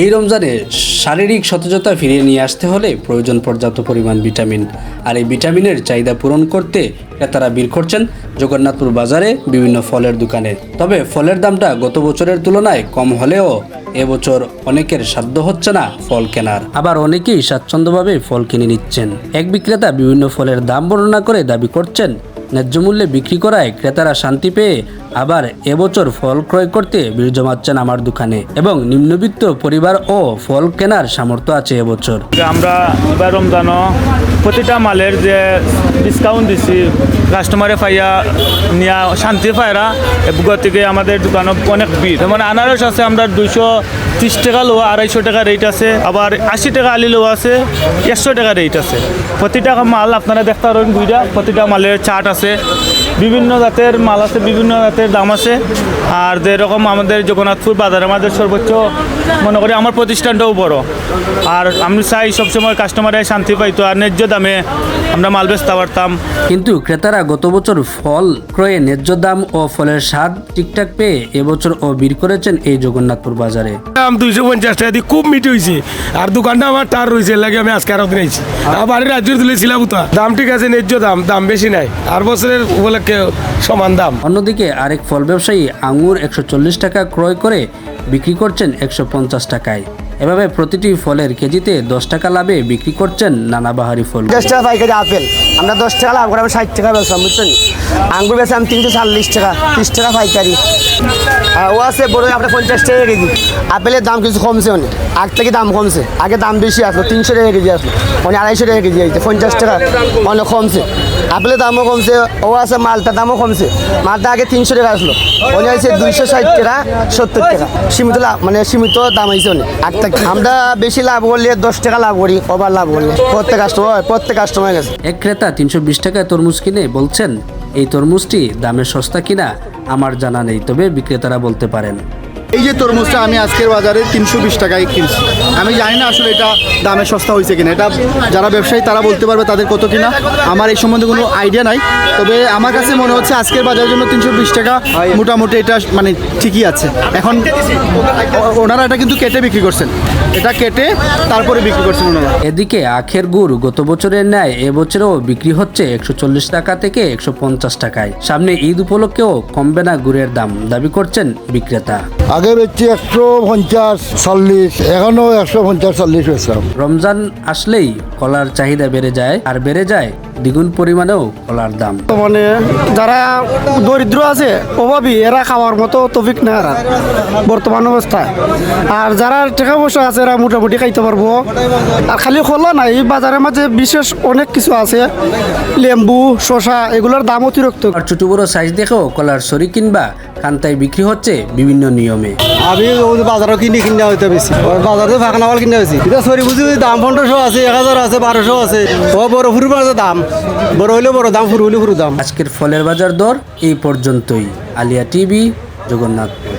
এই রমজানে শারীরিক সতেজতা ফিরিয়ে নিয়ে আসতে হলে প্রয়োজন পর্যাপ্ত পরিমাণ ভিটামিন। আর এই ভিটামিনের চাহিদা পূরণ করতে ক্রেতারা ভিড় করছেন জগন্নাথপুর বাজারে বিভিন্ন ফলের দোকানে। তবে ফলের দামটা গত বছরের তুলনায় কম হলেও এবছর অনেকের সাধ্য হচ্ছে না ফল কেনার। আবার অনেকেই স্বাচ্ছন্দ্যভাবে ফল কিনে নিচ্ছেন। এক বিক্রেতা বিভিন্ন ফলের দাম বর্ণনা করে দাবি করছেন ন্যায্য মূল্যে বিক্রি করায় ক্রেতারা শান্তি পেয়ে আবার এবছর ফল ক্রয় করতে ভিড় জমাচ্ছেন আমার দোকানে এবং নিম্নবিত্ত পরিবার ও ফল কেনার সামর্থ্য আছে এবছর। আমরা এবার রমজানও প্রতিটা মালের যে ডিসকাউন্ট দিছি কাস্টমারে পাইয়া নিয়া শান্তি পায়রা থেকে আমাদের দোকানে অনেক ভিড়। যেমন আনারস আছে আমরা 230 টাকা লো, 250 টাকা রেট আছে, আবার 80 টাকা আলি লো আছে, 100 টাকা রেট আছে। প্রতিটা মাল আপনারা দেখতে পারেন দুইটা, প্রতিটা মালের চার্ট আছে, বিভিন্ন জাতের মাল আছে, বিভিন্ন জাতের দাম আছে। আর যেরকম আমাদের জগন্নাথপুর বাজারে আমাদের সর্বোচ্চ মনে করি আমার প্রতিষ্ঠানটাও বড়, আর আমি চাই সবসময় কাস্টমারে শান্তি পাইতো আর ন্যায্য দামে আমরা মাল বেচতে পারতাম। কিন্তু ক্রেতারা গত বছর ফল ক্রয়ে ন্যায্য দাম ও ফলের স্বাদ ঠিকঠাক পেয়ে এবছর ও ভিড় করেছেন এই জগন্নাথপুর বাজারে। দাম 250 টাকা দিয়ে খুব মিটি হয়েছে, আর দোকানটা আমার টার রয়েছে, লাগে আমি আজকে আরো দিয়েছি। আমার রাজ্যের তুলেছিলাম দাম ঠিক আছে, ন্যায্য দাম, দাম বেশি নাই, আর বছরের উপলক্ষে সমান দাম। অন্যদিকে আরেক ফল ব্যবসায়ী আঙ্গুর 140 টাকা ক্রয় করে বিক্রি করছেন 150 টাকায়। এভাবে প্রতিটি ফলের কেজিতে 10 টাকা লাভে বিক্রি করছেন নানা বাহারি ফল। 10 টাকা পাইকারি আপেল আমরা 10 টাকা লাভ করে 60 টাকা বেচলাম, বুঝছেন। আঙ্গুর বেচলাম 340 টাকা, 30 টাকা পাইকারি। আর ও আছে বড় আপনার 50 টাকা কেজি। আপেলের দাম কিছু কমছে, অনেক আগ থেকে দাম কমছে। আগে দাম বেশি আসলো, 300 টাকা কেজি আসলো, মানে 250 টাকা কেজি আসছে, 50 টাকা অনেক কমছে। আপেলের দামও কমছে। ও আছে মালটার দামও কমছে, মালটা আগে 300 টাকা আসলো, মনে হয়েছে 260 টাকা, 70 টাকা। সীমিত লাভ, মানে সীমিত দাম হয়েছে অনেক। আগ থেকে আমরা বেশি লাভ করলে 10 টাকা লাভ করি, ওভার লাভ করলে প্রত্যেক কাস্টমার কাছে। এক ক্রেতা 320 টাকায় তরমুজ কিনে বলছেন এই তরমুজটি দামে সস্তা কিনা আমার জানা নেই, তবে বিক্রেতারা বলতে পারেন। এই যে তরমুজটা আমি আজকের বাজারে 320 টাকায় কিনছি, আমি জানি না আসলে এটা দামে সস্তা হয়েছে কিনা। এটা যারা ব্যবসায়ী তারা বলতে পারবে তাদের কত কিনা, আমার এই সম্বন্ধে কোনো আইডিয়া নাই। তবে আমার কাছে মনে হচ্ছে আজকের বাজারের জন্য 320 টাকা মোটামুটি এটা মানে ঠিকই আছে। এখন ওনারা এটা কিন্তু কেটে বিক্রি করছেন, এটা কেটে তারপরে বিক্রি করছেন ওনারা। এদিকে আখের গুড় গত বছরের ন্যায় এবছরেও বিক্রি হচ্ছে 140 টাকা থেকে 150 টাকায়। সামনে ঈদ উপলক্ষেও কমবে না গুড়ের দাম, দাবি করছেন বিক্রেতা। আগে বেচছি 150-40, এখনো 150-40 হয়েছে। রমজান আসলেই কলার চাহিদা বেড়ে যায়, আর বেড়ে যায় দ্বিগুণ পরিমাণেও কলার দাম। মানে যারা দরিদ্র আছে, অভাবী, এরা খাওয়ার মতো তৌফিক না এরা বর্তমান অবস্থায়। আর যারা টাকা পয়সা আছে এরা মোটামুটি খাইতে পারবো। আর খালি খোলা নাই, এই বাজারের মাঝে বিশেষ অনেক কিছু আছে, লেম্বু, শসা, এগুলোর দাম অতিরিক্ত। আর ছোট বড় সাইজ দেখেও কলার সরি কিংবা কান্তায় বিক্রি হচ্ছে বিভিন্ন নিয়মে। আমি বাজারও কিনে হইতে বেশি, বাজারে ফাঁকা নাওয়াল কিনে বেশি। এটা সরি বুঝি দাম 1500 আছে, 1000 আছে, 1200 আছে। ও বড় ফুরু দাম, বড় হইলে বড় দাম, ফুরু হইলে ফুরু দাম। আজকের ফলের বাজার দর এই পর্যন্তই। আলিয়া টিভি, জগন্নাথপুর।